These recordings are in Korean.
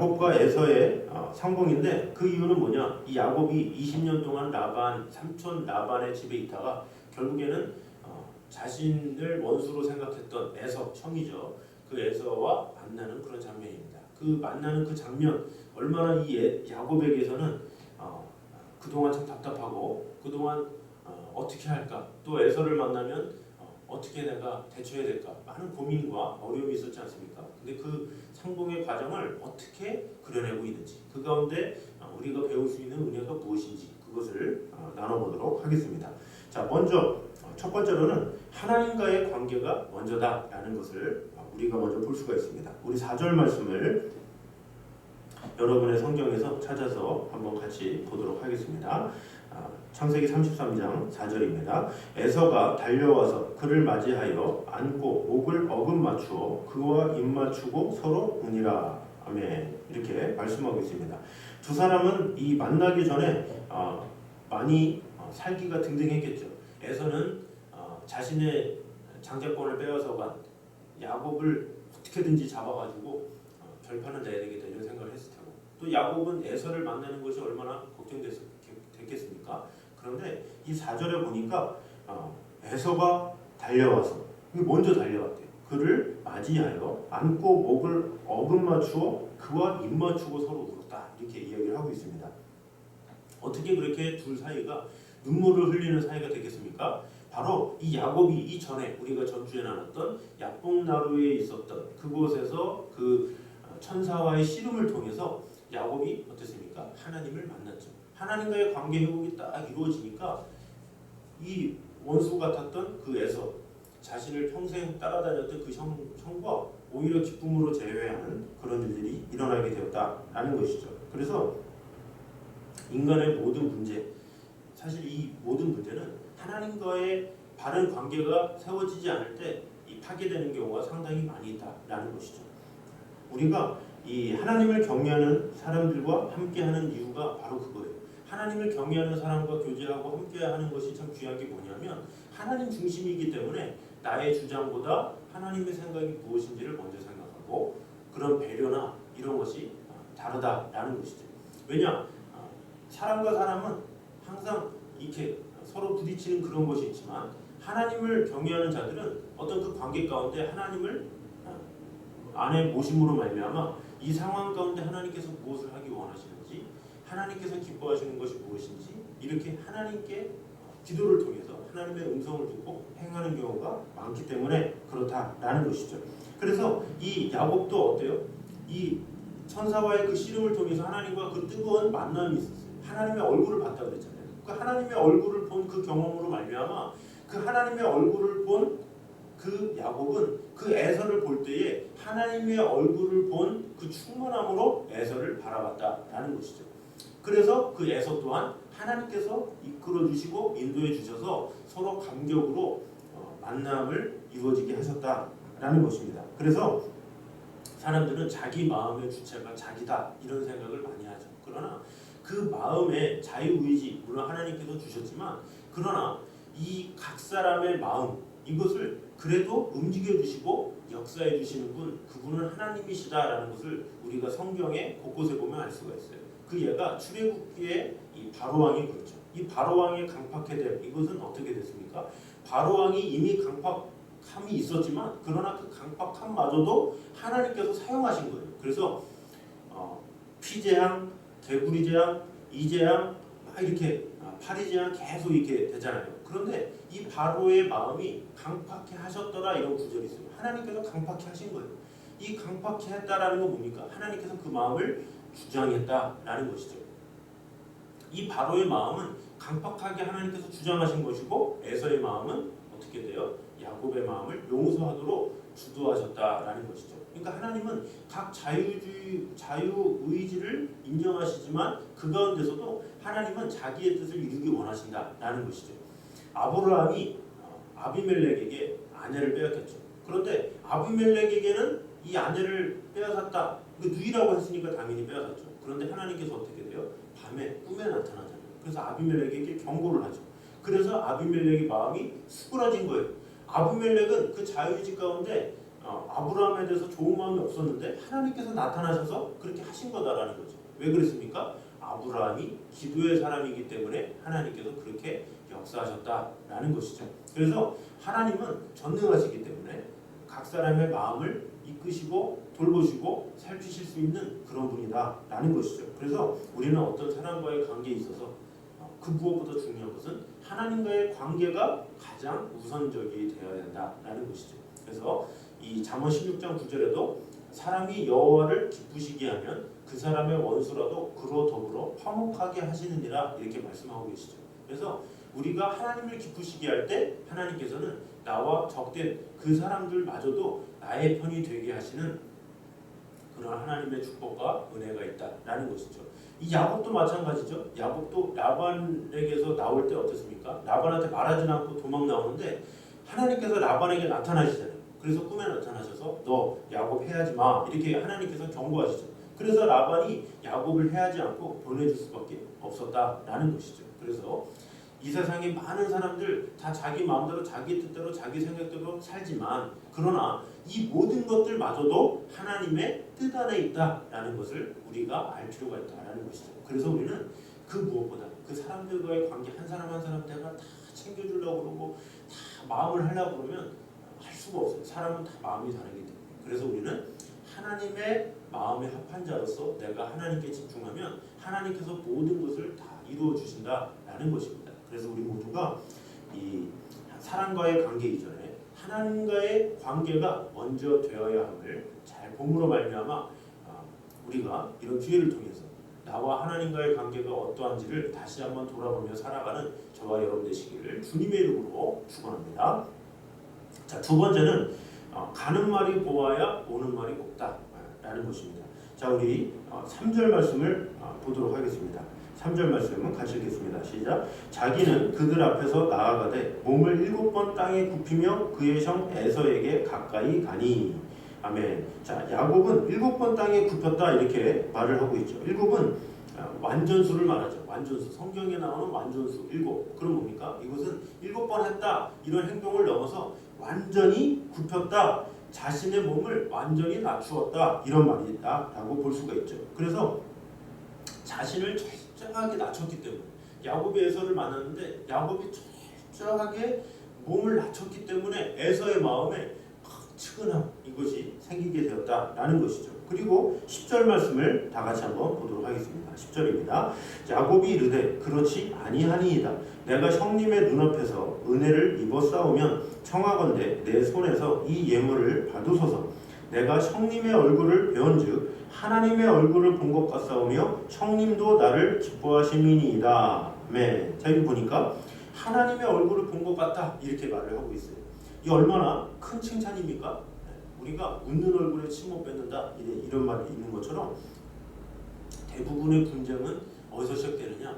야곱과 에서의 상봉인데 그 이유는 뭐냐? 이 야곱이 20년 동안 삼촌 라반의 집에 있다가 결국에는 자신을 원수로 생각했던 에서, 형이죠. 그 에서와 만나는 그런 장면입니다. 그 만나는 그 장면, 얼마나 이 야곱에게서는 그동안 참 답답하고 그동안 어떻게 할까, 또 에서를 만나면 어떻게 내가 대처해야 될까, 많은 고민과 어려움이 있었지 않습니까? 근데 그 상봉의 과정을 어떻게 그려내고 있는지, 그 가운데 우리가 배울 수 있는 은혜가 무엇인지 그것을 나눠보도록 하겠습니다. 자, 먼저 첫 번째로는 하나님과의 관계가 먼저다라는 것을 우리가 먼저 볼 수가 있습니다. 우리 4절 말씀을 여러분의 성경에서 찾아서 한번 같이 보도록 하겠습니다. 창세기 33장 4절입니다. 에서가 달려와서 그를 맞이하여 안고 목을 어금 맞추어 그와 입 맞추고 서로 우니라. 아멘. 이렇게 말씀하고 있습니다. 두 사람은 이 만나기 전에 많이 살기가 등등했겠죠. 에서는 자신의 장자권을 빼앗아간 야곱을 어떻게든지 잡아가지고 결판을 내야 되겠다 이런 생각을 했을 테고, 또 야곱은 에서를 만나는 것이 얼마나 걱정됐겠습니까? 그런데 이 4절에 보니까 에서가 달려와서, 먼저 달려왔대요. 그를 맞이하여 안고 목을 어금 맞추어 그와 입 맞추고 서로 울었다, 이렇게 이야기를 하고 있습니다. 어떻게 그렇게 둘 사이가 눈물을 흘리는 사이가 되겠습니까? 바로 이 야곱이 이전에 우리가 전주에 나눴던 야복나루에 있었던 그곳에서 그 천사와의 씨름을 통해서 야곱이 어땠습니까? 하나님을 만났죠. 하나님과의 관계 회복이 딱 이루어지니까 이 원수 같았던 그 에서, 자신을 평생 따라다녔던 그 형과 오히려 기쁨으로 재회하는 그런 일들이 일어나게 되었다라는 것이죠. 그래서 인간의 모든 문제, 사실 이 모든 문제는 하나님과의 바른 관계가 세워지지 않을 때 이 파괴되는 경우가 상당히 많이 있다라는 것이죠. 우리가 이 하나님을 경외하는 사람들과 함께하는 이유가 바로 그거예요. 하나님을 경외하는 사람과 교제하고 함께하는 것이 참 귀한 게 뭐냐면 하나님 중심이기 때문에 나의 주장보다 하나님의 생각이 무엇인지를 먼저 생각하고 그런 배려나 이런 것이 다르다라는 것이죠. 왜냐? 사람과 사람은 항상 이렇게 서로 부딪히는 그런 것이 있지만 하나님을 경외하는 자들은 어떤 그 관계 가운데 하나님을 안에 모심으로 말미암아 이 상황 가운데 하나님께서 무엇을 하기 원하시는지, 하나님께서 기뻐하시는 것이 무엇인지 이렇게 하나님께 기도를 통해서 하나님의 음성을 듣고 행하는 경우가 많기 때문에 그렇다라는 것이죠. 그래서 이 야곱도 어때요? 이 천사와의 그 씨름을 통해서 하나님과 그 뜨거운 만남이 있었어요. 하나님의 얼굴을 봤다고 그랬잖아요. 그 하나님의 얼굴을 본 그 경험으로 말미암아 그 하나님의 얼굴을 본 그 야곱은 그 에서를 볼 때에 하나님의 얼굴을 본 그 충만함으로 에서를 바라봤다라는 것이죠. 그래서 그 에서 또한 하나님께서 이끌어 주시고 인도해 주셔서 서로 감격으로 만남을 이루어지게 하셨다라는 것입니다. 그래서 사람들은 자기 마음의 주체가 자기다 이런 생각을 많이 하죠. 그러나 그 마음의 자유의지, 물론 하나님께서 주셨지만, 그러나 이 각 사람의 마음, 이것을 그래도 움직여 주시고 역사해 주시는 분, 그분은 하나님이시다라는 것을 우리가 성경에 곳곳에 보면 알 수가 있어요. 그 예가 출애굽기에 이 바로왕이 그렇죠. 이 바로왕의 강팍해됨, 이것은 어떻게 됐습니까? 바로왕이 이미 강팍함이 있었지만 그러나 그 강팍함마저도 하나님께서 사용하신 거예요. 그래서 피재앙, 개구리재앙, 이재앙 막 이렇게 파리재앙 계속 이렇게 되잖아요. 그런데 이 바로의 마음이 강팍해 하셨더라 이런 구절이 있어요. 하나님께서 강팍해 하신 거예요. 이 강팍해 했다라는 건 뭡니까? 하나님께서 그 마음을 주장했다라는 것이죠. 이 바로의 마음은 강팍하게 하나님께서 주장하신 것이고, 에서의 마음은 어떻게 돼요? 야곱의 마음을 용서하도록 주도하셨다라는 것이죠. 그러니까 하나님은 각 자유의지를 인정하시지만 그 가운데서도 하나님은 자기의 뜻을 이루기 원하신다라는 것이죠. 아브라함이 아비멜렉에게 아내를 빼앗겼죠. 그런데 아비멜렉에게는 이 아내를 빼앗았다, 누이라고 했으니까 당연히 빼앗았죠. 그런데 하나님께서 어떻게 돼요? 밤에 꿈에 나타나잖아요. 그래서 아비멜렉에게 경고를 하죠. 그래서 아비멜렉의 마음이 수그러진 거예요. 아비멜렉은 그 자유의지 가운데 아브라함에 대해서 좋은 마음이 없었는데 하나님께서 나타나셔서 그렇게 하신 거다라는 거죠. 왜 그랬습니까? 아브라함이 기도의 사람이기 때문에 하나님께서 그렇게 역사하셨다라는 것이죠. 그래서 하나님은 전능하시기 때문에 각 사람의 마음을 이끄시고 돌보시고 살피실 수 있는 그런 분이다라는 것이죠. 그래서 우리는 어떤 사람과의 관계에 있어서 그 무엇보다 중요한 것은 하나님과의 관계가 가장 우선적이 되어야 된다라는 것이죠. 그래서 이 잠언 16장 9절에도 사람이 여호와를 기쁘시게 하면 그 사람의 원수라도 그로 더불어 화목하게 하시느니라 이렇게 말씀하고 계시죠. 그래서 우리가 하나님을 기쁘시게 할 때 하나님께서는 나와 적된 그 사람들마저도 나의 편이 되게 하시는 그런 하나님의 축복과 은혜가 있다라는 것이죠. 이 야곱도 마찬가지죠. 야곱도 라반에게서 나올 때 어떻습니까? 라반한테 말하지 않고 도망 나오는데 하나님께서 라반에게 나타나시잖아요. 그래서 꿈에 나타나셔서 너 야곱 해하지 마 이렇게 하나님께서 경고하시죠. 그래서 라반이 야곱을 해하지 않고 보내줄 수밖에 없었다라는 것이죠. 그래서 이 세상에 많은 사람들 다 자기 마음대로 자기 뜻대로 자기 생각대로 살지만 그러나 이 모든 것들마저도 하나님의 뜻 안에 있다라는 것을 우리가 알 필요가 있다라는 것이죠. 그래서 우리는 그 무엇보다 그 사람들과의 관계 한 사람 한 사람 내가 다 챙겨주려고 그러고 다 마음을 하려고 그러면 할 수가 없어요. 사람은 다 마음이 다르기 때문에. 그래서 우리는 하나님의 마음에 합한 자로서 내가 하나님께 집중하면 하나님께서 모든 것을 다 이루어 주신다라는 것입니다. 그래서 우리 모두가 이 사람과의 관계 이전에 하나님과의 관계가 먼저 되어야 함을 잘 봄으로 말미암아 우리가 이런 기회를 통해서 나와 하나님과의 관계가 어떠한지를 다시 한번 돌아보며 살아가는 저와 여러분 되시기를 주님의 이름으로 축원합니다. 자, 두 번째는 가는 말이 고와야 오는 말이 곱다라는 것입니다. 자, 우리 3절 말씀을 보도록 하겠습니다. 3절 말씀은 같이 읽겠습니다. 시작. 자기는 그들 앞에서 나아가되 몸을 7번 땅에 굽히며 그의 형 에서에게 가까이 가니. 아멘. 자, 야곱은 7번 땅에 굽혔다 이렇게 말을 하고 있죠. 7은 완전수를 말하죠. 완전수. 성경에 나오는 완전수 7. 그럼 뭡니까? 이것은 7번 했다 이런 행동을 넘어서 완전히 굽혔다. 자신의 몸을 완전히 낮추었다 이런 말이다라고 볼 수가 있죠. 그래서 자신을 철저하게 낮췄기 때문에 야곱이 에서를 만났는데 야곱이 철저하게 몸을 낮췄기 때문에 에서의 마음에 측은함 이것이 생기게 되었다라는 것이죠. 그리고 10절 말씀을 다 같이 한번 보도록 하겠습니다. 10절입니다. 야곱이 이르되 그렇지 아니하니이다. 내가 형님의 눈앞에서 은혜를 입었사오면 청하건대 내 손에서 이 예물을 받으소서. 내가 형님의 얼굴을 배운즉 하나님의 얼굴을 본 것 같사오며 형님도 나를 기뻐하심이니이다. 아멘. 자, 여기 보니까 하나님의 얼굴을 본 것 같다 이렇게 말을 하고 있어요. 이 얼마나 큰 칭찬입니까? 우리가 웃는 얼굴에 침 못 뱉는다 이런 말이 있는 것처럼 대부분의 분쟁은 어디서 시작되느냐?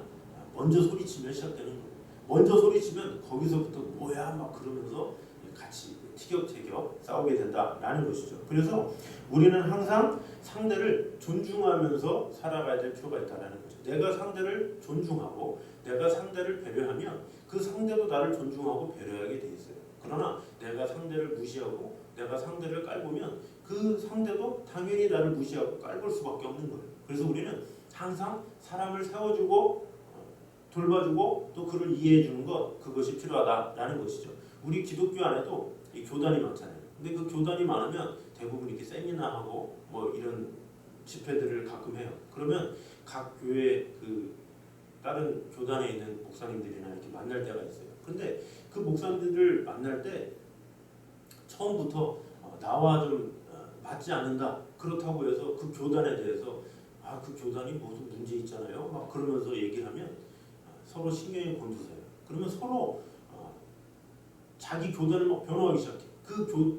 먼저 소리치면 시작되는 거예요. 먼저 소리치면 거기서부터 뭐야 막 그러면서 같이 티격태격 싸우게 된다라는 것이죠. 그래서 우리는 항상 상대를 존중하면서 살아가야 될 필요가 있다는 거죠. 내가 상대를 존중하고 내가 상대를 배려하면 그 상대도 나를 존중하고 배려하게 돼 있어요. 그러나 내가 상대를 무시하고 내가 상대를 깔보면 그 상대도 당연히 나를 무시하고 깔볼 수밖에 없는 거예요. 그래서 우리는 항상 사람을 세워주고 돌봐주고 또 그를 이해해주는 것 그것이 필요하다라는 것이죠. 우리 기독교 안에도 이 교단이 많잖아요. 근데 그 교단이 많으면 대부분 이렇게 세미나하고 뭐 이런 집회들을 가끔 해요. 그러면 각 교회 그 다른 교단에 있는 목사님들이나 이렇게 만날 때가 있어요. 근데 그 목사님들을 만날 때 처음부터 나와 좀 맞지 않는다 그렇다고 해서 그 교단에 대해서 그 교단이 무슨 문제 있잖아요 막 그러면서 얘기를 하면 서로 신경이 곤두서요. 그러면 서로 자기 교단을 막 변호하기 시작해.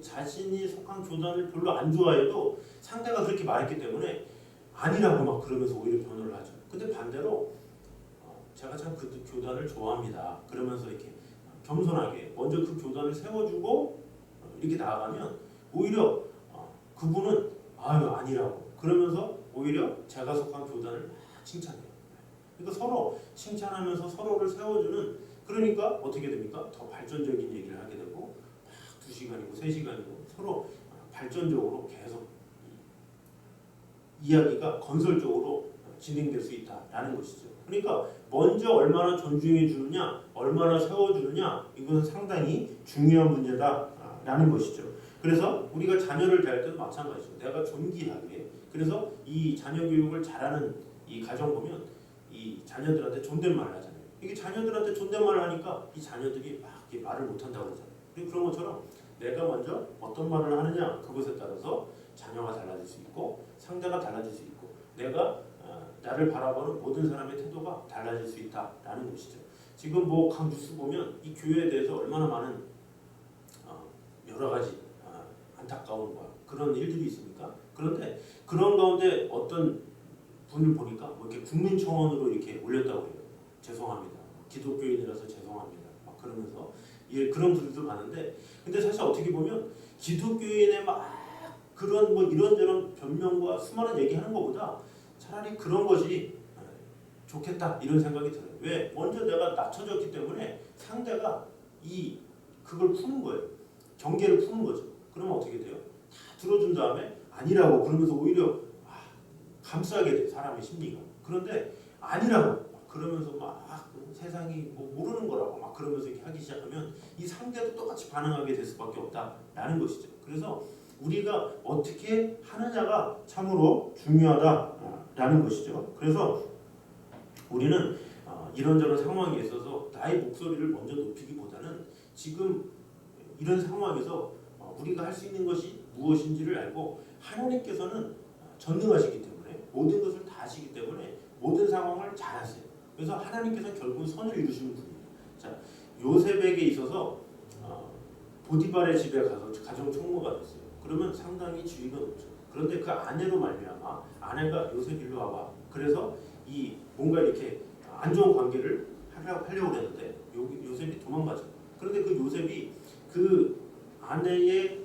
자신이 속한 교단을 별로 안 좋아해도 상대가 그렇게 말했기 때문에 아니라고 막 그러면서 오히려 변호를 하죠. 근데 반대로 제가 참 그 교단을 좋아합니다. 그러면서 이렇게 겸손하게 먼저 그 교단을 세워주고 이렇게 나아가면 오히려 그분은 아니라고 그러면서 오히려 제가 속한 교단을 막 칭찬해요. 그러니까 서로 칭찬하면서 서로를 세워주는 그러니까 어떻게 됩니까? 더 발전적인 얘기를 하게 되고 막 2시간이고 3시간이고 서로 발전적으로 계속 이야기가 건설적으로 진행될 수 있다라는 것이죠. 그러니까 먼저 얼마나 존중해 주느냐, 얼마나 세워주느냐, 이것은 상당히 중요한 문제다라는 것이죠. 그래서 우리가 자녀를 대할 때도 마찬가지죠. 내가 존귀하게. 그래서 이 자녀 교육을 잘하는 이 가정 보면 이 자녀들한테 존댓말을 하잖아요. 이게 자녀들한테 존댓말을 하니까 이 자녀들이 막 이렇게 말을 못한다고 그러잖아요. 그런 것처럼 내가 먼저 어떤 말을 하느냐, 그것에 따라서 자녀가 달라질 수 있고 상대가 달라질 수 있고 내가 나를 바라보는 모든 사람의 태도가 달라질 수 있다라는 것이죠. 지금 뭐 각 뉴스 보면 이 교회에 대해서 얼마나 많은 여러 가지 안타까운 그런 일들이 있습니까? 그런데 그런 가운데 어떤 분을 보니까 뭐 이렇게 국민청원으로 이렇게 올렸다고 해요. 죄송합니다. 기독교인이라서 죄송합니다. 막 그러면서 예, 그런 분들도 봤는데, 근데 사실 어떻게 보면 기독교인의 막 그런 뭐 이런저런 변명과 수많은 얘기하는 것보다 차라리 그런 것이 좋겠다 이런 생각이 들어요. 왜? 먼저 내가 낮춰졌기 때문에 상대가 그걸 푸는 거예요. 경계를 푸는 거죠. 그러면 어떻게 돼요? 다 들어준 다음에 아니라고 그러면서 오히려 감싸게 돼 사람의 심리가. 그런데 아니라고 그러면서 막 세상이 뭐 모르는 거라고 막 그러면서 이렇게 하기 시작하면 이 상대도 똑같이 반응하게 될 수밖에 없다라는 것이죠. 그래서 우리가 어떻게 하느냐가 참으로 중요하다라는 것이죠. 그래서 우리는 이런저런 상황에 있어서 나의 목소리를 먼저 높이기보다는 지금 이런 상황에서 우리가 할 수 있는 것이 무엇인지를 알고 하나님께서는 전능하시기 때문에 모든 것을 다 아시기 때문에 모든 상황을 잘 아세요. 그래서 하나님께서 결국 선을 이루시는 분이에요. 자, 요셉에게 있어서 보디발의 집에 가서 가정 총무가 됐어요. 그러면 상당히 지위가 높죠. 그런데 그 아내로 말미암아 아내가 요셉 일로 와봐. 그래서 이 뭔가 이렇게 안 좋은 관계를 하려고 했는데 요셉이 도망가죠. 그런데 그 요셉이 그 아내의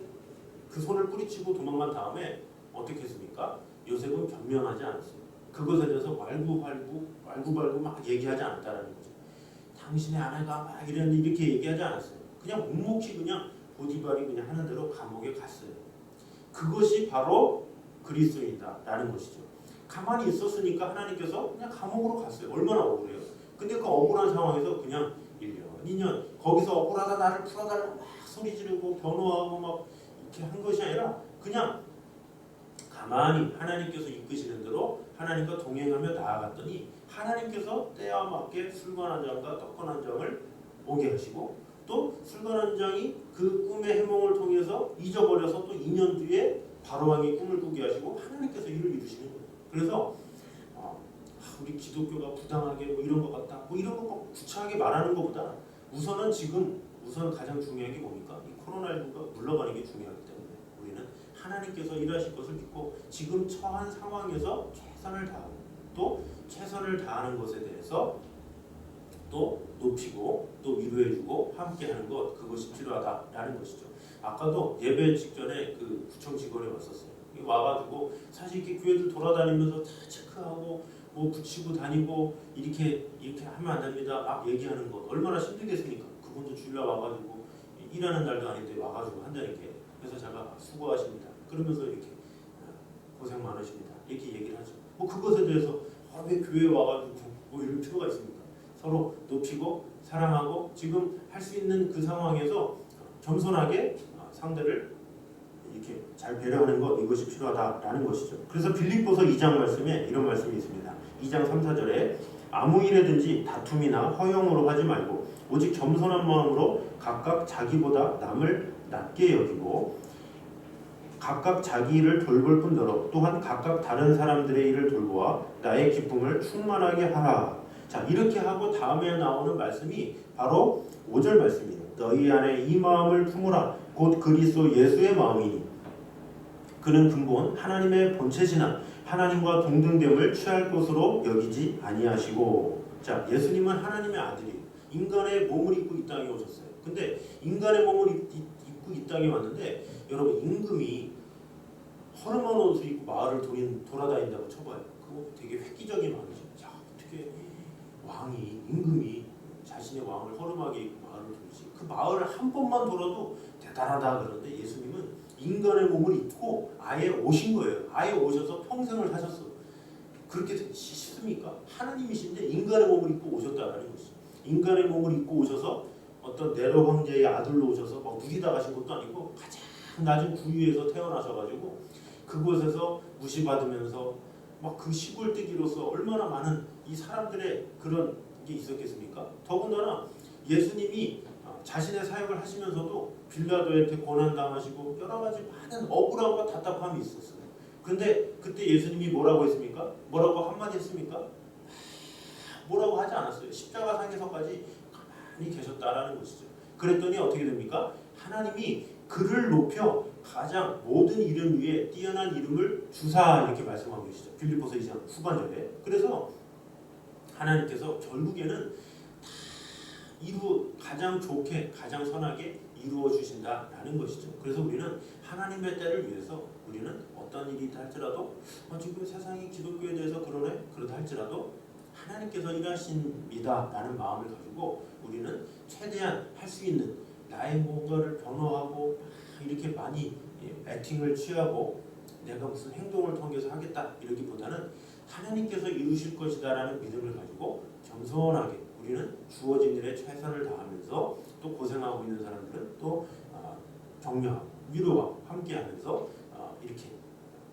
그 손을 뿌리치고 도망간 다음에 어떻게 했습니까? 요셉은 변명하지 않았어요. 그것에 대해서 말구발구 막 얘기하지 않았다라는 거죠. 당신의 아내가 막 이렇게 얘기하지 않았어요. 그냥 묵묵히 그냥 보디발이 그냥 하는 대로 감옥에 갔어요. 그것이 바로 그리스도인이다라는 것이죠. 가만히 있었으니까 하나님께서 그냥 감옥으로 갔어요. 얼마나 억울해요. 근데 그 억울한 상황에서 그냥 1년, 2년 거기서 억울하다 나를 풀어달라 막 소리 지르고 변호하고 막 이렇게 한 것이 아니라 그냥 가만히 하나님께서 이끄시는 대로 하나님과 동행하며 나아갔더니 하나님께서 때와 맞게 술관한 장과 떡건한 장을 오게 하시고 또 술관한 장이 그 꿈의 해몽을 통해서 잊어버려서 또 2년 뒤에 바로왕이 꿈을 꾸게 하시고 하나님께서 일을 이루시는 거예요. 그래서 우리 기독교가 부당하게 뭐 이런 것 같다 뭐 이런 거 구차하게 말하는 것보다 우선 가장 중요한 게 뭡니까? 이 코로나19가 물러가는 게 중요하기 때문에 우리는 하나님께서 일하실 것을 믿고 지금 처한 상황에서 최선을 다하고 또 최선을 다하는 것에 대해서 또 높이고 또 위로해주고 함께하는 것, 그것이 필요하다라는 것이죠. 아까도 예배 직전에 그 구청 직원이 왔었어요. 와가지고 사실 이렇게 교회들 돌아다니면서 다 체크하고 뭐 붙이고 다니고 이렇게 하면 안 됩니다 막 얘기하는 것 얼마나 힘들겠습니까? 그분도 주일날 와가지고 일하는 날도 아닌데 와가지고 한다는 게. 그래서 제가 수고하십니다 그러면서 이렇게 고생 많으십니다 이렇게 얘기를 하죠. 뭐 그것에 대해서 왜 교회에 와가지고 뭐 이럴 필요가 있습니까? 서로 높이고 사랑하고 지금 할 수 있는 그 상황에서 겸손하게 상대를 이렇게 잘 배려하는 것, 이것이 필요하다라는 것이죠. 그래서 빌립보서 2장 말씀에 이런 말씀이 있습니다. 2장 3, 4절에 아무 일에든지 다툼이나 허용으로 하지 말고 오직 겸손한 마음으로 각각 자기보다 남을 낮게 여기고 각각 자기 일을 돌볼 뿐더러 또한 각각 다른 사람들의 일을 돌보아 나의 기쁨을 충만하게 하라. 자, 이렇게 하고 다음에 나오는 말씀이 바로 5절 말씀이에요. 너희 안에 이 마음을 품으라. 곧 그리스도 예수의 마음이니 그는 근본 하나님의 본체시나 하나님과 동등됨을 취할 것으로 여기지 아니하시고. 자, 예수님은 하나님의 아들이에요. 인간의 몸을 입고 이 땅에 오셨어요. 근데 인간의 몸을 입고 이 땅에 왔는데 여러분 임금이 허름한 옷을 입고 마을을 돌아다닌다고 쳐봐요. 그거 되게 획기적인 왕이죠. 자, 어떻게 임금이 자신의 왕을 허름하게 입고 마을을 돌지? 그 마을을 한 번만 돌아도 대단하다 그러는데 예수님은 인간의 몸을 입고 아예 오신 거예요. 아예 오셔서 평생을 사셨어. 그렇게 쉽습니까? 하나님이신데 인간의 몸을 입고 오셨다라는 것이죠. 인간의 몸을 입고 오셔서 어떤 네로 황제의 아들로 오셔서 막 누리다 가신 것도 아니고 가장 낮은 구유에서 태어나셔가지고 그곳에서 무시받으면서 막 그 시골뜨기로서 얼마나 많은 이 사람들의 그런 게 있었겠습니까? 더군다나 예수님이 자신의 사역을 하시면서도 빌라도한테 고난당하시고 여러 가지 많은 억울함과 답답함이 있었어요. 근데 그때 예수님이 뭐라고 했습니까? 뭐라고 한마디 했습니까? 뭐라고 하지 않았어요. 십자가상에서까지 가만히 계셨다라는 것이죠. 그랬더니 어떻게 됩니까? 하나님이 그를 높여 가장 모든 이름 위에 뛰어난 이름을 주사 이렇게 말씀하고 계시죠. 빌립보서 2장 후반절에. 그래서 하나님께서 결국에는 가장 좋게 가장 선하게 이루어 주신다라는 것이죠. 그래서 우리는 하나님의 때를 위해서 우리는 어떤 일이 있다 할지라도 지금 세상이 기독교에 대해서 그러다 할지라도 하나님께서 일하십니다라는 마음을 가지고 우리는 최대한 할 수 있는 나의 뭔가를 변화하고 이렇게 많이 액팅을 취하고 내가 무슨 행동을 통해서 하겠다 이러기보다는 하나님께서 이루실 것이다라는 믿음을 가지고 겸손하게 우리는 주어진 일에 최선을 다하면서 또 고생하고 있는 사람들은 또 격려하고 위로와 함께하면서 이렇게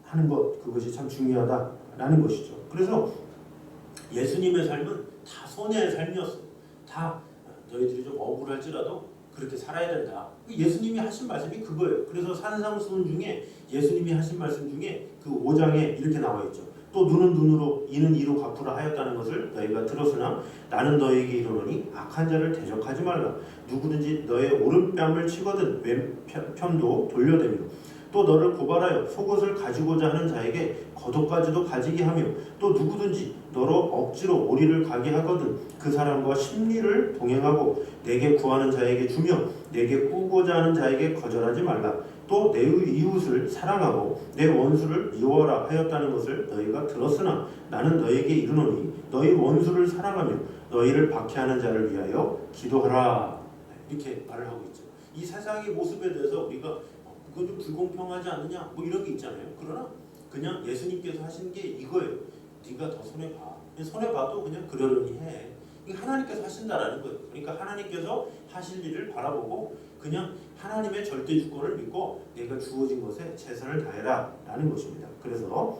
하는 것 그것이 참 중요하다라는 것이죠. 그래서 예수님의 삶은 다 손해의 삶이었어요. 다 너희들이 좀 억울할지라도 그렇게 살아야 된다. 예수님이 하신 말씀이 그거예요. 그래서 산상수훈 중에 예수님이 하신 말씀 중에 그 5장에 이렇게 나와 있죠. 또 눈은 눈으로 이는 이로 갚으라 하였다는 것을 너희가 들었으나 나는 너희에게 이르노니 악한 자를 대적하지 말라. 누구든지 너의 오른뺨을 치거든 왼편도 돌려대며 또 너를 고발하여 속옷을 가지고자 하는 자에게 겉옷까지도 가지게 하며 또 누구든지 너로 억지로 오리를 가게 하거든 그 사람과 심리를 동행하고 내게 구하는 자에게 주며 내게 꾸고자 하는 자에게 거절하지 말라. 또 내 이웃을 사랑하고 내 원수를 미워하라 하였다는 것을 너희가 들었으나 나는 너희에게 이르노니 너희 원수를 사랑하며 너희를 박해하는 자를 위하여 기도하라. 이렇게 말을 하고 있죠. 이 세상의 모습에 대해서 우리가 그건 좀 불공평하지 않느냐 뭐 이런 게 있잖아요. 그러나 그냥 예수님께서 하신 게 이거예요. 네가 더 손해봐. 손해봐도 그냥 그러려니 해. 이게 하나님께서 하신다라는 거예요. 그러니까 하나님께서 하실 일을 바라보고 그냥 하나님의 절대 주권을 믿고 내가 주어진 것에 최선을 다해라 라는 것입니다. 그래서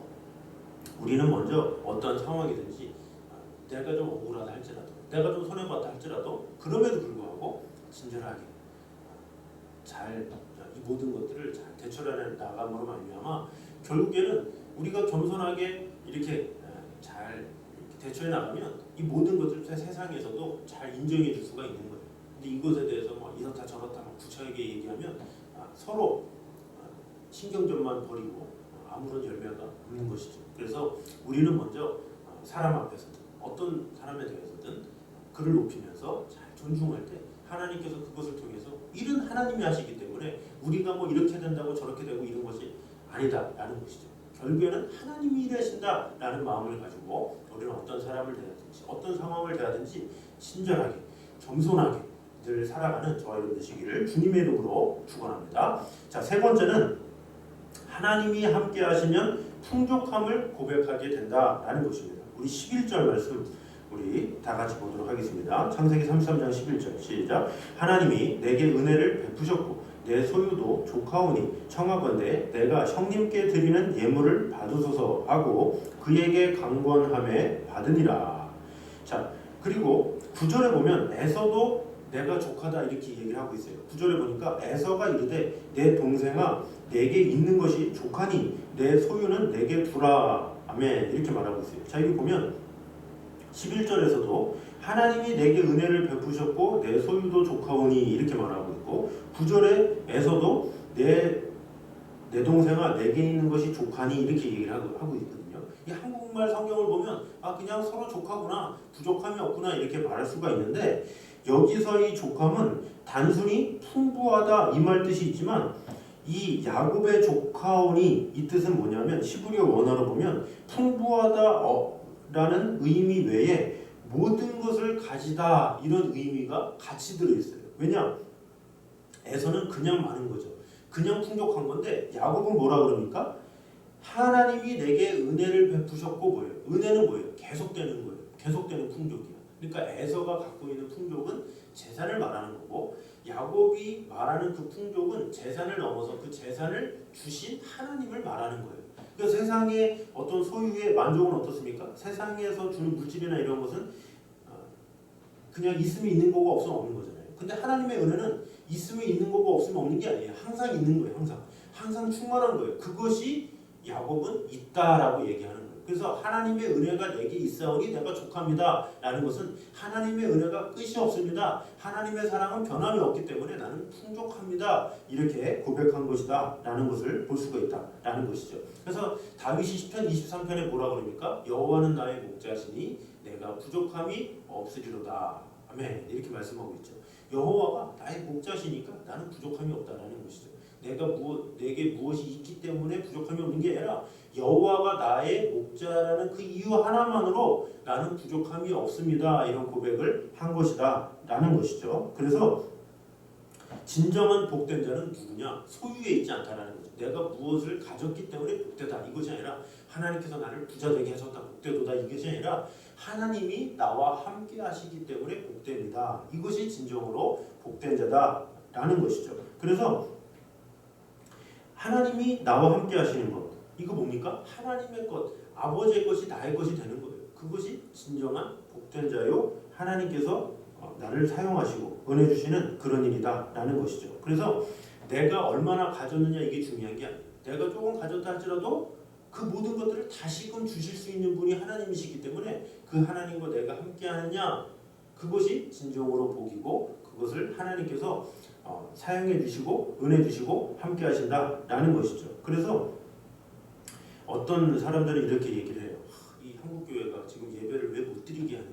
우리는 먼저 어떤 상황이든지 내가 좀 억울하다 할지라도 내가 좀 손해봤다 할지라도 그럼에도 불구하고 친절하게 잘 이 모든 것들을 잘 대처해 나감으로 말미암아 결국에는 우리가 겸손하게 이렇게 잘 대처해 나가면 이 모든 것들을 세상에서도 잘 인정해 줄 수가 있는 거예요. 근데 이것에 대해서 뭐 이렇다 저렇다 구차하게 얘기하면 서로 신경전만 벌이고 아무런 열매가 없는 것이죠. 그래서 우리는 먼저 사람 앞에서든 어떤 사람에 대해서든 그를 높이면서 잘 존중할 때 하나님께서 그것을 통해서 일은 하나님이 하시기 때문에 우리가 뭐 이렇게 된다고 저렇게 되고 이런 것이 아니다라는 것이죠. 결국에는 하나님이 일하신다라는 마음을 가지고 우리는 어떤 사람을 대하든지 어떤 상황을 대하든지 친절하게 겸손하게 늘 살아가는 저와 여러분 되시기를 주님의 이름으로 축원합니다. 자, 세 번째는 하나님이 함께 하시면 풍족함을 고백하게 된다라는 것입니다. 우리 11절 말씀 우리 다 같이 보도록 하겠습니다. 창세기 33장 11절 시작. 하나님이 내게 은혜를 베푸셨고 내 소유도 좋카오니 청하건대 내가 형님께 드리는 예물을 받으소서 하고 그에게 강권함에 받으니라. 자, 그리고 9절에 보면 에서도 내가 조카다 이렇게 얘기를 하고 있어요. 9절에 보니까 에서가 이르되 내 동생아 내게 있는 것이 조카니 내 소유는 내게 두라. 아멘. 이렇게 말하고 있어요. 자, 여기 보면 11절에서도 하나님이 내게 은혜를 베푸셨고 내 소유도 조카오니 이렇게 말하고 있고 9절에서도 내 동생아 내게 있는 것이 조카니 이렇게 얘기를 하고 있거든요. 이 한국말 성경을 보면 그냥 서로 조카구나 부족함이 없구나 이렇게 말할 수가 있는데 여기서 이 조카는 단순히 풍부하다 이 말 뜻이 있지만 이 야곱의 조카오니 이 뜻은 뭐냐면 시브리어 원어로 보면 풍부하다라는 의미 외에 모든 것을 가지다 이런 의미가 같이 들어있어요. 왜냐? 에서는 그냥 많은 거죠. 그냥 풍족한 건데 야곱은 뭐라 그럽니까? 하나님이 내게 은혜를 베푸셨고 뭐예요? 은혜는 뭐예요? 계속되는 거예요. 계속되는 풍족이야. 그러니까 에서가 갖고 있는 풍족은 재산을 말하는 거고 야곱이 말하는 그 풍족은 재산을 넘어서 그 재산을 주신 하나님을 말하는 거예요. 그러니까 세상의 어떤 소유의 만족은 어떻습니까? 세상에서 주는 물질이나 이런 것은 그냥 있으면 있는 거고 없으면 없는 거잖아요. 근데 하나님의 은혜는 있으면 있는 거고 없으면 없는 게 아니에요. 항상 있는 거예요. 항상 충만한 거예요. 그것이 야곱은 있다라고 얘기하는 거예요. 그래서 하나님의 은혜가 내게 있사오니 내가 족합니다 라는 것은 하나님의 은혜가 끝이 없습니다. 하나님의 사랑은 변함이 없기 때문에 나는 풍족합니다. 이렇게 고백한 것이다 라는 것을 볼 수가 있다 라는 것이죠. 그래서 다윗이 시편 23편에 뭐라 그럽니까? 여호와는 나의 목자시니 내가 부족함이 없으리로다. 아멘. 이렇게 말씀하고 있죠. 여호와가 나의 목자시니까 나는 부족함이 없다라는 것이죠. 내게 무엇이 있기 때문에 부족함이 없는 게 아니라 여호와가 나의 목자라는 그 이유 하나만으로 나는 부족함이 없습니다. 이런 고백을 한 것이다 라는 것이죠. 그래서 진정한 복된 자는 누구냐? 소유에 있지 않다라는 거죠. 내가 무엇을 가졌기 때문에 복되다 이것이 아니라 하나님께서 나를 부자 되게 하셨다 복되도다 이것이 아니라 하나님이 나와 함께 하시기 때문에 복됩니다. 이것이 진정으로 복된 자다라는 것이죠. 그래서 하나님이 나와 함께 하시는 것 이거 뭡니까? 하나님의 것, 아버지의 것이 나의 것이 되는 거예요. 그것이 진정한 복된 자요. 하나님께서 나를 사용하시고 은혜 주시는 그런 일이다 라는 것이죠. 그래서 내가 얼마나 가졌느냐 이게 중요한 게 아니에요. 내가 조금 가졌다 할지라도 그 모든 것들을 다시금 주실 수 있는 분이 하나님이시기 때문에 그 하나님과 내가 함께 하느냐 그것이 진정으로 복이고 그것을 하나님께서 사용해 주시고 은혜 주시고 함께 하신다라는 것이죠. 그래서 어떤 사람들은 이렇게 얘기를 해요. 이 한국교회가 지금 예배를 왜 못 드리게 하느냐.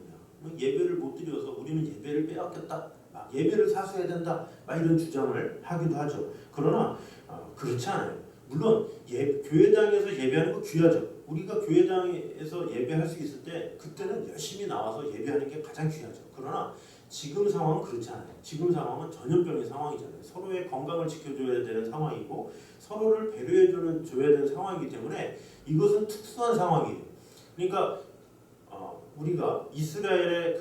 예배를 못 드려서 우리는 예배를 빼앗겼다. 예배를 사수해야 된다. 이런 주장을 하기도 하죠. 그러나 그렇지 않아요. 물론 교회당에서 예배하는 거 귀하죠. 우리가 교회당에서 예배할 수 있을 때 그때는 열심히 나와서 예배하는 게 가장 귀하죠. 그러나 지금 상황은 그렇지 않아요. 지금 상황은 전염병의 상황이잖아요. 서로의 건강을 지켜줘야 되는 상황이고 서로를 배려해줘야 되는 상황이기 때문에 이것은 특수한 상황이에요. 그러니까 우리가 이스라엘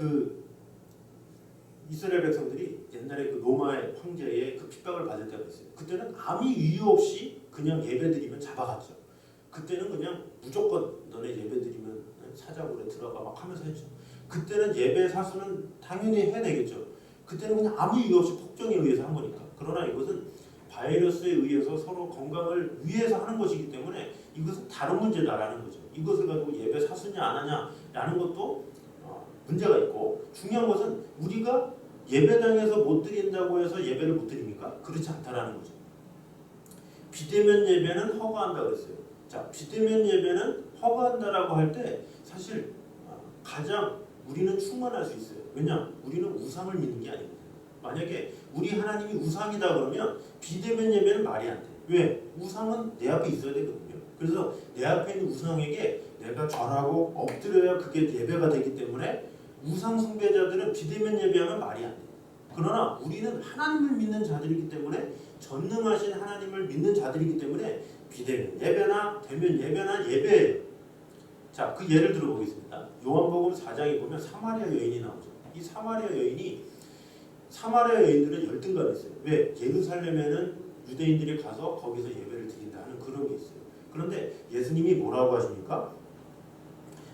백성들이 옛날에 그 로마의 황제의 그 핍박을 받을 때가 있어요. 그때는 아무 이유 없이 그냥 예배드리면 잡아갔죠. 그때는 그냥 무조건 너네 예배드리면 사자굴에 들어가 막 하면서 했죠. 그때는 예배 사수는 당연히 해내겠죠. 그때는 그냥 아무 이유 없이 폭정에 의해서 한 거니까. 그러나 이것은 바이러스에 의해서 서로 건강을 위해서 하는 것이기 때문에 이것은 다른 문제다라는 거죠. 이것을 가지고 예배 사수냐 안 하냐라는 것도 문제가 있고 중요한 것은 우리가 예배당에서 못 드린다고 해서 예배를 못 드립니까? 그렇지 않다라는 거죠. 비대면 예배는 허가한다 그랬어요. 자, 비대면 예배는 허가한다라고 할 때 사실 가장 우리는 충만할 수 있어요. 왜냐? 우리는 우상을 믿는 게 아니거든요. 만약에 우리 하나님이 우상이다 그러면 비대면 예배는 말이 안 돼. 왜? 우상은 내 앞에 있어야 되거든요. 그래서 내 앞에 있는 우상에게 내가 절하고 엎드려야 그게 예배가 되기 때문에 우상 숭배자들은 비대면 예배하면 말이 안 돼. 그러나 우리는 하나님을 믿는 자들이기 때문에 전능하신 하나님을 믿는 자들이기 때문에 비대면 예배나 대면 예배나 예배예요. 자, 그 예를 들어보겠습니다. 요한복음 4장에 보면 사마리아 여인이 나오죠. 이 사마리아 여인들은 열등감이 있어요. 왜? 예루살렘에는 유대인들이 가서 거기서 예배를 드린다 하는 그런 게 있어요. 그런데 예수님이 뭐라고 하십니까?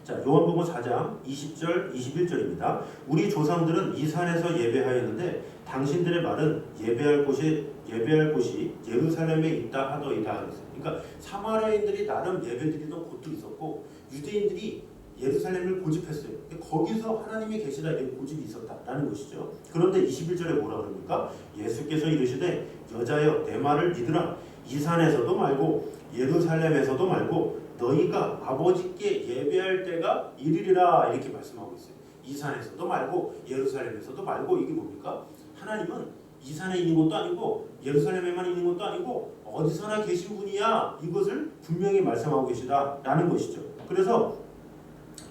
자, 요한복음 4장 20절 21절입니다. 우리 조상들은 이 산에서 예배하였는데 당신들의 말은 예배할 곳이 예루살렘에 있다 하더이다. 그러니까 사마리아인들이 나름 예배드리던 곳도 있었고 유대인들이 예루살렘을 고집했어요. 거기서 하나님이 계시다 이런 고집이 있었다라는 것이죠. 그런데 21절에 뭐라 그럽니까? 예수께서 이르시되 여자여 내 말을 믿으라. 이 산에서도 말고 예루살렘에서도 말고 너희가 아버지께 예배할 때가 이르리라 이렇게 말씀하고 있어요. 이 산에서도 말고 예루살렘에서도 말고 이게 뭡니까? 하나님은 이 산에 있는 것도 아니고 예루살렘에만 있는 것도 아니고 어디서나 계신 분이야. 이것을 분명히 말씀하고 계시다라는 것이죠. 그래서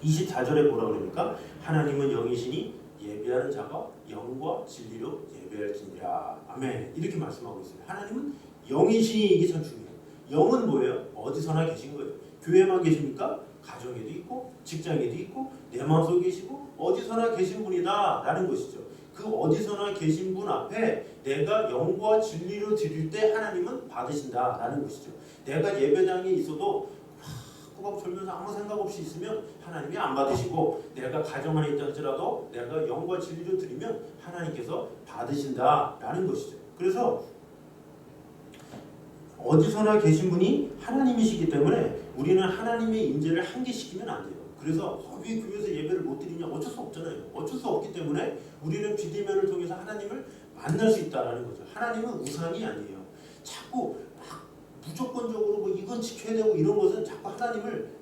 24절에 뭐라 그럽니까? 하나님은 영이시니 예배하는 자가 영과 진리로 예배할지니라. 아멘. 이렇게 말씀하고 있어요. 하나님은 영이시니 이게 참 중요해요. 영은 뭐예요? 어디서나 계신 거예요. 교회만 계십니까? 가정에도 있고 직장에도 있고 내 마음속에 계시고 어디서나 계신 분이다 라는 것이죠. 그 어디서나 계신 분 앞에 내가 영과 진리로 드릴 때 하나님은 받으신다 라는 것이죠. 내가 예배당에 있어도 꾸벅 졸면서 아무 생각 없이 있으면 하나님이 안 받으시고, 내가 가정 안에 있다 할지라도 내가 영과 진리로 드리면 하나님께서 받으신다 라는 것이죠. 그래서 어디서나 계신 분이 하나님이시기 때문에 우리는 하나님의 임재를 한계시키면 안 돼요. 그래서 왜 교회에서 예배를 못 드리냐? 어쩔 수 없잖아요. 어쩔 수 없기 때문에 우리는 비대면을 통해서 하나님을 만날 수 있다는 거죠. 하나님은 우상이 아니에요. 자꾸 막 무조건적으로 뭐 이건 지켜야 되고 이런 것은 자꾸 하나님을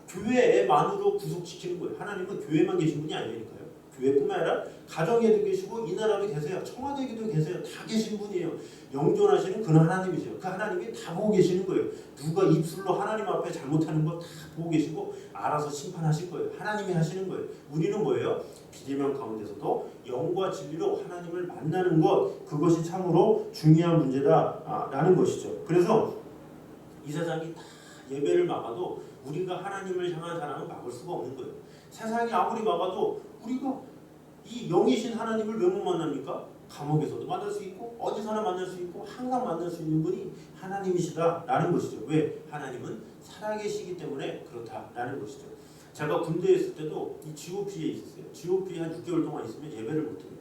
교회만으로 구속시키는 거예요. 하나님은 교회만 계신 분이 아니니까요. 교회뿐만 아니라 가정에도 계시고 이 나라도 계세요. 청와대에도 계세요. 다 계신 분이에요. 영존하시는 그 하나님이죠. 그 하나님이 다 보고 계시는 거예요. 누가 입술로 하나님 앞에 잘못하는 거 다 보고 계시고 알아서 심판하실 거예요. 하나님이 하시는 거예요. 우리는 뭐예요? 비대면 가운데서도 영과 진리로 하나님을 만나는 것, 그것이 참으로 중요한 문제다라는 것이죠. 그래서 이 세상이 다 예배를 막아도 우리가 하나님을 향한 사람은 막을 수가 없는 거예요. 세상이 아무리 막아도 우리가 이 영이신 하나님을 왜 못 만납니까? 감옥에서도 만날 수 있고 어디서나 만날 수 있고 항상 만날 수 있는 분이 하나님이시다라는 것이죠. 왜? 하나님은 살아계시기 때문에 그렇다라는 것이죠. 제가 군대에 있을 때도 이 GOP에 있었어요. GOP에 한 6개월 동안 있으면 예배를 못 드려요.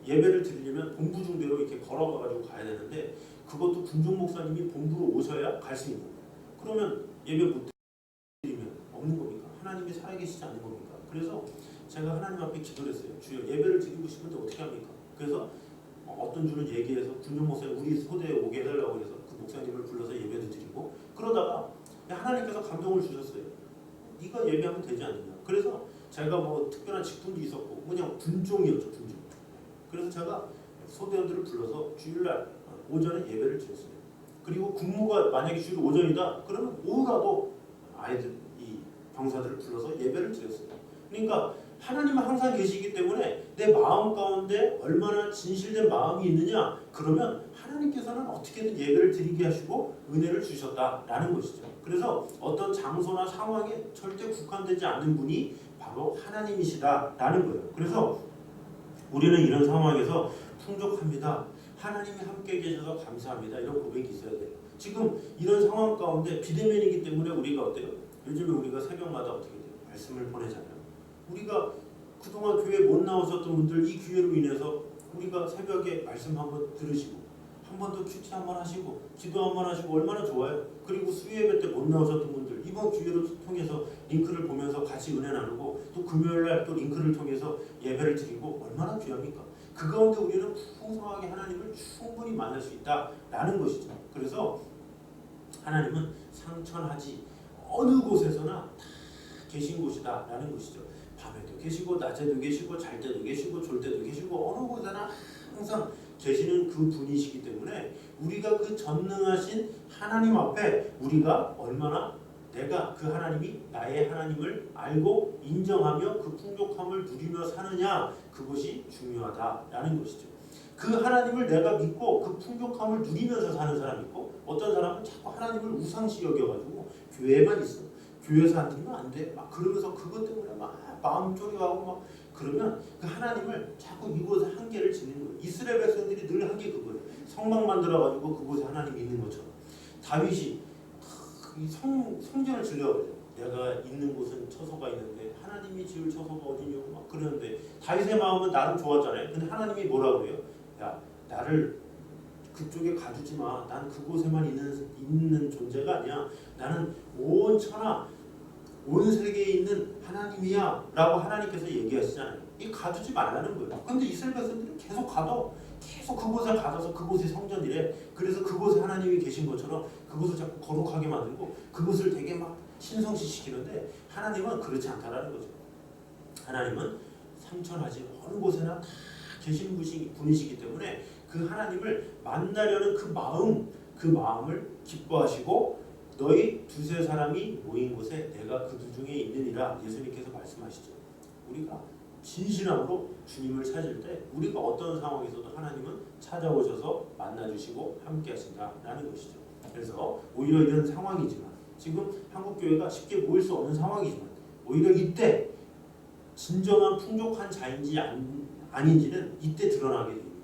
예배를 드리려면 본부 중대로 이렇게 걸어가지고 가야 되는데 그것도 군종 목사님이 본부로 오셔야 갈 수 있는 거예요. 그러면 예배 못 드리면 없는 겁니까? 하나님이 살아계시지 않는 겁니까? 그래서 제가 하나님 앞에 기도를 했어요. 주여, 예배를 드리고 싶은데 어떻게 합니까? 그래서 어떤 주는 얘기해서 군종 목사님 우리 소대에 오게 해달라고 해서 그 목사님을 불러서 예배도 드리고, 그러다가 하나님께서 감동을 주셨어요. 네가 예배하면 되지 않느냐. 그래서 제가 뭐 특별한 직분도 있었고 그냥 군종이었죠. 군종. 그래서 제가 소대원들을 불러서 주일날 오전에 예배를 드렸어요. 그리고 근무가 만약에 주일 오전이다 그러면 오후라도 아이들 이 병사들을 불러서 예배를 드렸어요. 그러니까 하나님은 항상 계시기 때문에 내 마음 가운데 얼마나 진실된 마음이 있느냐, 그러면 하나님께서는 어떻게든 예배를 드리게 하시고 은혜를 주셨다라는 것이죠. 그래서 어떤 장소나 상황에 절대 국한되지 않는 분이 바로 하나님이시다라는 거예요. 그래서 우리는 이런 상황에서 풍족합니다. 하나님이 함께 계셔서 감사합니다. 이런 고백이 있어야 돼요. 지금 이런 상황 가운데 비대면이기 때문에 우리가 어때요? 요즘에 우리가 새벽마다 어떻게 돼요? 말씀을 보내잖아요. 우리가 그동안 교회 못 나오셨던 분들 이 기회로 인해서 우리가 새벽에 말씀 한번 들으시고 한 번 더 큐티 한번 하시고 기도 한번 하시고 얼마나 좋아요. 그리고 수요예배 때 못 나오셨던 분들 이번 기회로 통해서 링크를 보면서 같이 은혜 나누고 또 금요일날 또 링크를 통해서 예배를 드리고 얼마나 귀합니까? 그 가운데 우리는 풍성하게 하나님을 충분히 만날 수 있다라는 것이죠. 그래서 하나님은 상천하지 어느 곳에서나 다 계신 곳이다라는 것이죠. 밤에도 계시고 낮에도 계시고 잘 때도 계시고 졸 때도 계시고 어느 곳에나 항상 계시는 그 분이시기 때문에 우리가 그 전능하신 하나님 앞에 우리가 얼마나 내가 그 하나님이 나의 하나님을 알고 인정하며 그 풍족함을 누리며 사느냐, 그것이 중요하다라는 것이죠. 그 하나님을 내가 믿고 그 풍족함을 누리면서 사는 사람이 있고, 어떤 사람은 자꾸 하나님을 우상시 여겨가지고 교회에만 있어. 교회에서 안 들으면 안 돼. 막 그러면서 그것 때문에 막 마음 쪼개가고 막 그러면 그 하나님을 자꾸 이곳에 한계를 지는 거예요. 이스라엘 백성들이 늘 한 게 그거예요. 성막 만들어가지고 그곳에 하나님이 있는 것처럼. 다윗이 이 성전을 질러버려요. 내가 있는 곳은 처소가 있는데 하나님이 지을 처소가 어디냐고 막 그러는데 다윗의 마음은 나름 좋았잖아요. 근데 하나님이 뭐라고 해요? 야, 나를 그쪽에 가두지 마. 난 그곳에만 있는 존재가 아니야. 나는 온 천하 온 세계에 있는 하나님이야 라고 하나님께서 얘기하시잖아요. 이 가두지 말라는 거예요. 근데 이스라엘 백성들은 계속 계속 그곳에 가둬서 그곳이 성전이래. 그래서 그곳에 하나님이 계신 것처럼 그곳을 자꾸 거룩하게 만들고 그곳을 되게 막 신성시 시키는데, 하나님은 그렇지 않다라는 거죠. 하나님은 상천하지 어느 곳에나 다 계신 분이시기 때문에 그 하나님을 만나려는 그 마음을 기뻐하시고, 너희 두세 사람이 모인 곳에 내가 그 중에 있느니라 예수님께서 말씀하시죠. 우리가 진실함으로 주님을 찾을 때 우리가 어떤 상황에서도 하나님은 찾아오셔서 만나주시고 함께 하신다라는 것이죠. 그래서 오히려 이런 상황이지만 지금 한국교회가 쉽게 모일 수 없는 상황이지만 오히려 이때 진정한 풍족한 자인지 아닌지는 이때 드러나게 됩니다.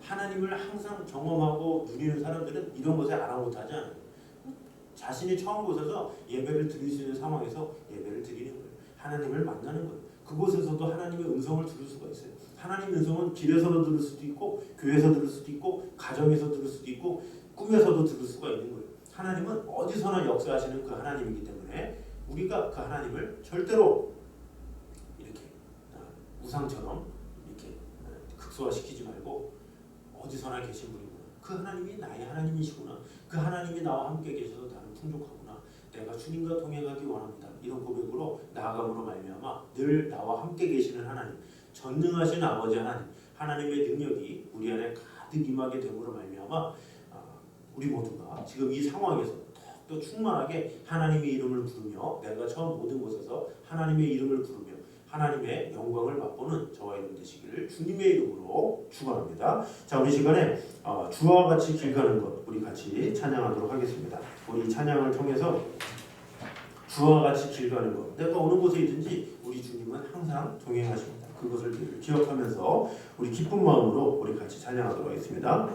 하나님을 항상 경험하고 누리는 사람들은 이런 것에 아랑곳하지 않아요. 자신이 처음 곳에서 예배를 드릴 수 있는 상황에서 예배를 드리는 거예요. 하나님을 만나는 거예요. 그곳에서도 하나님의 음성을 들을 수가 있어요. 하나님의 음성은 길에서도 들을 수도 있고 교회에서 들을 수도 있고 가정에서 들을 수도 있고 꿈에서도 들을 수가 있는 거예요. 하나님은 어디서나 역사하시는 그 하나님이기 때문에 우리가 그 하나님을 절대로 이렇게 우상처럼 이렇게 극소화시키지 말고 어디서나 계신 분이구나. 그 하나님이 나의 하나님이시구나. 그 하나님이 나와 함께 계셔서 나는 풍족하구나. 내가 주님과 동행하기 원합니다. 이런 고백으로 나아감으로 말미암아 늘 나와 함께 계시는 하나님, 전능하신 아버지 하나님, 하나님의 능력이 우리 안에 가득 임하게 됨으로 말미암아 우리 모두가 지금 이 상황에서 더욱더 충만하게 하나님의 이름을 부르며 내가 처음 모든 곳에서 하나님의 이름을 부르며 하나님의 영광을 맛보는 저와 여러분 되시기를 주님의 이름으로 축원합니다. 자, 우리 시간에 주와 같이 길 가는 것 우리 같이 찬양하도록 하겠습니다. 우리 찬양을 통해서 주와 같이 길 가는 것, 내가 어느 곳에 있든지 우리 주님은 항상 동행하십니다. 그것을 늘 기억하면서 우리 기쁜 마음으로 우리 같이 찬양하도록 하겠습니다.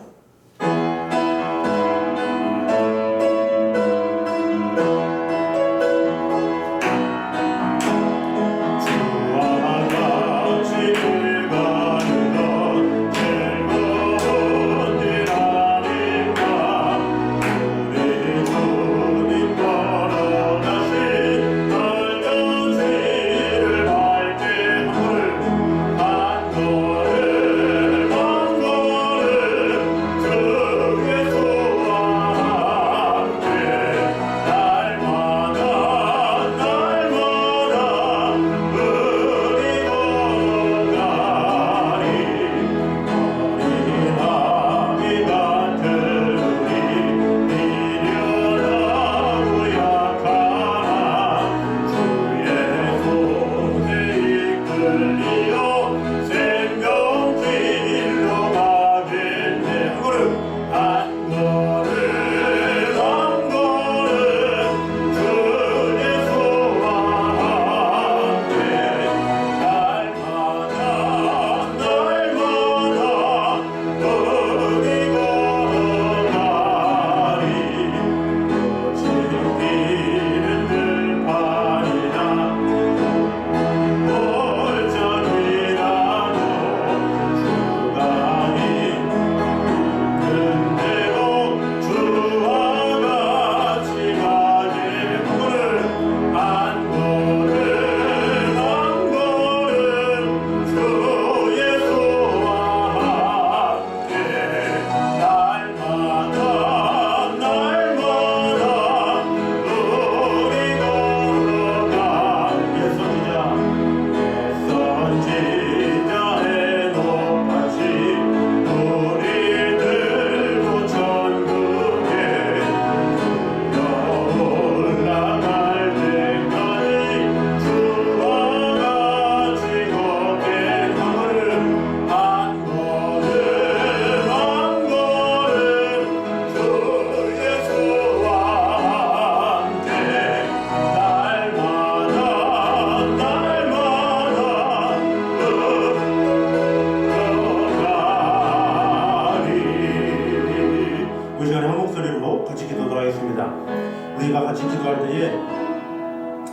우리가 같이 기도할 때에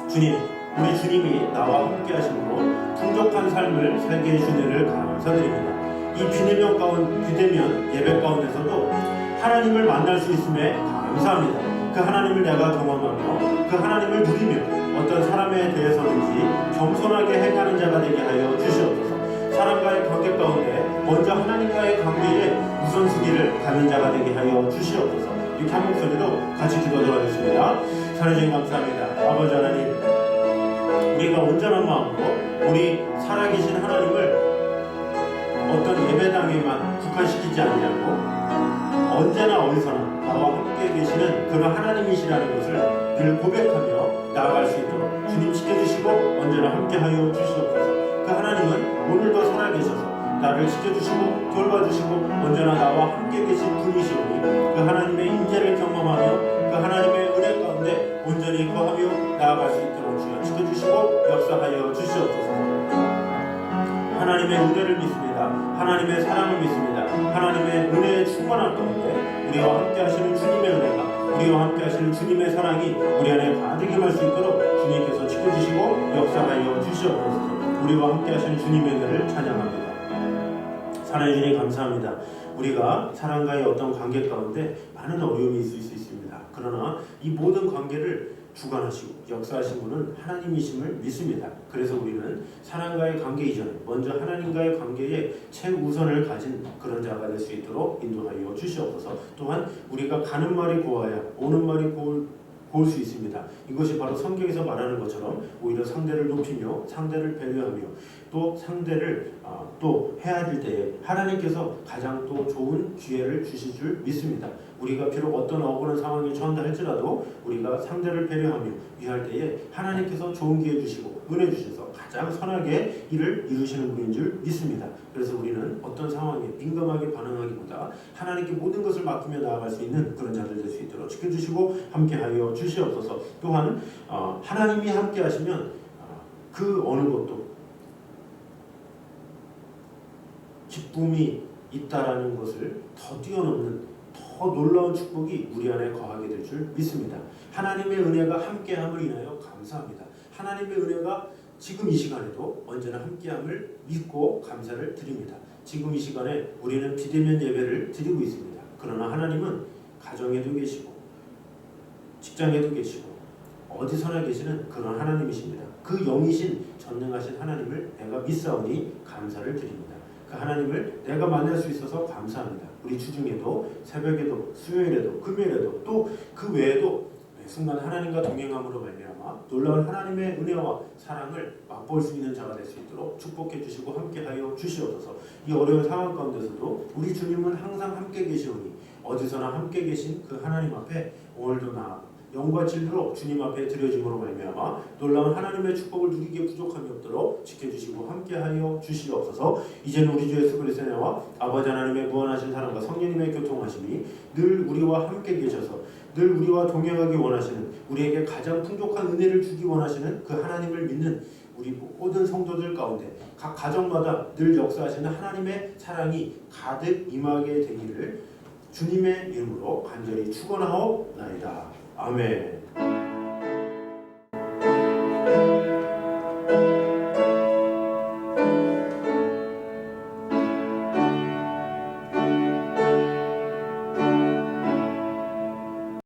주님, 우리 주님이 나와 함께 하심으로 풍족한 삶을 살게 해주신 은혜를 감사드립니다. 이 비대면 예배 가운데서도 하나님을 만날 수 있음에 감사합니다. 그 하나님을 내가 경험하며 그 하나님을 누리며 어떤 사람에 대해서든지 겸손하게 행하는 자가 되게 하여 주시옵소서. 사람과의 관계 가운데 먼저 하나님과의 관계에 우선순위를 갖는 자가 되게 하여 주시옵소서. 이렇게 한 목소리로 같이 기도하도록 하겠습니다. 살아주신 감사합니다. 아버지 하나님, 우리가 온전한 마음으로 우리 살아계신 하나님을 어떤 예배당에만 국한시키지 않냐고 언제나 어디서나 나와 함께 계시는 그런 하나님이시라는 것을 늘 고백하며 나아갈 수 있도록 주님 지켜주시고 언제나 함께하여 주시옵소서. 그 하나님은 오늘도 살아계셔서 나를 지켜주시고 돌봐주시고 언제나 나와 함께 계신 분이시오니 그 하나님의 임재를 경험하며 그 하나님의 은혜 가운데 온전히 거하며 나아갈 수 있도록 주여 지켜주시고 역사하여 주시옵소서. 하나님의 은혜를 믿습니다. 하나님의 사랑을 믿습니다. 하나님의 은혜에 충만할 가운데 우리와 함께 하시는 주님의 은혜가 우리와 함께 하시는 주님의 사랑이 우리 안에 가득 임할 수 있도록 주님께서 지켜주시고 역사하여 주시옵소서. 우리와 함께 하시는 주님의 은혜를 찬양합니다. 사랑해 주님 감사합니다. 우리가 사람과의 어떤 관계 가운데 많은 어려움이 있을 수 있습니다. 그러나 이 모든 관계를 주관하시고 역사하신 분은 하나님이심을 믿습니다. 그래서 우리는 사람과의 관계 이전에 먼저 하나님과의 관계에 최우선을 가진 그런 자가 될 수 있도록 인도하여 주시옵소서. 또한 우리가 가는 말이 고와야 오는 말이 고울 수 있습니다. 이것이 바로 성경에서 말하는 것처럼 오히려 상대를 높이며 상대를 배려하며 또 상대를 또 헤아릴 때에 하나님께서 가장 또 좋은 기회를 주실 줄 믿습니다. 우리가 비록 어떤 억울한 상황에 처한다 할지라도 우리가 상대를 배려하며 위할 때에 하나님께서 좋은 기회 주시고 은혜 주셔서 가장 선하게 일을 이루시는 분인 줄 믿습니다. 그래서 우리는 어떤 상황에 민감하게 반응하기보다 하나님께 모든 것을 맡기며 나아갈 수 있는 그런 자들 될 수 있도록 지켜주시고 함께하여 주시옵소서. 또한 하나님이 함께 하시면 그 어느 것도 기쁨이 있다라는 것을 더 뛰어넘는 더 놀라운 축복이 우리 안에 거하게 될 줄 믿습니다. 하나님의 은혜가 함께함을 인하여 감사합니다. 하나님의 은혜가 지금 이 시간에도 언제나 함께함을 믿고 감사를 드립니다. 지금 이 시간에 우리는 비대면 예배를 드리고 있습니다. 그러나 하나님은 가정에도 계시고 직장에도 계시고 어디서나 계시는 그런 하나님이십니다. 그 영이신 전능하신 하나님을 내가 믿사오니 감사를 드립니다. 그 하나님을 내가 만날 수 있어서 감사합니다. 우리 주중에도 새벽에도 수요일에도 금요일에도 또 그 외에도 순간 하나님과 동행함으로 말미암아 놀라운 하나님의 은혜와 사랑을 맛볼 수 있는 자가 될 수 있도록 축복해 주시고 함께하여 주시옵소서. 이 어려운 상황 가운데서도 우리 주님은 항상 함께 계시오니 어디서나 함께 계신 그 하나님 앞에 오늘도 나아가 영과 진리로 주님 앞에 드려짐으로 말미암아 놀라운 하나님의 축복을 누리기에 부족함이 없도록 지켜주시고 함께하여 주시옵소서. 이제는 우리 주 예수 그리스도의 은혜와 아버지 하나님의 무한하신 사랑과 성령님의 교통하심이 늘 우리와 함께 계셔서 늘 우리와 동행하기 원하시는 우리에게 가장 풍족한 은혜를 주기 원하시는 그 하나님을 믿는 우리 모든 성도들 가운데 각 가정마다 늘 역사하시는 하나님의 사랑이 가득 임하게 되기를 주님의 이름으로 간절히 축원하옵나이다. 아멘.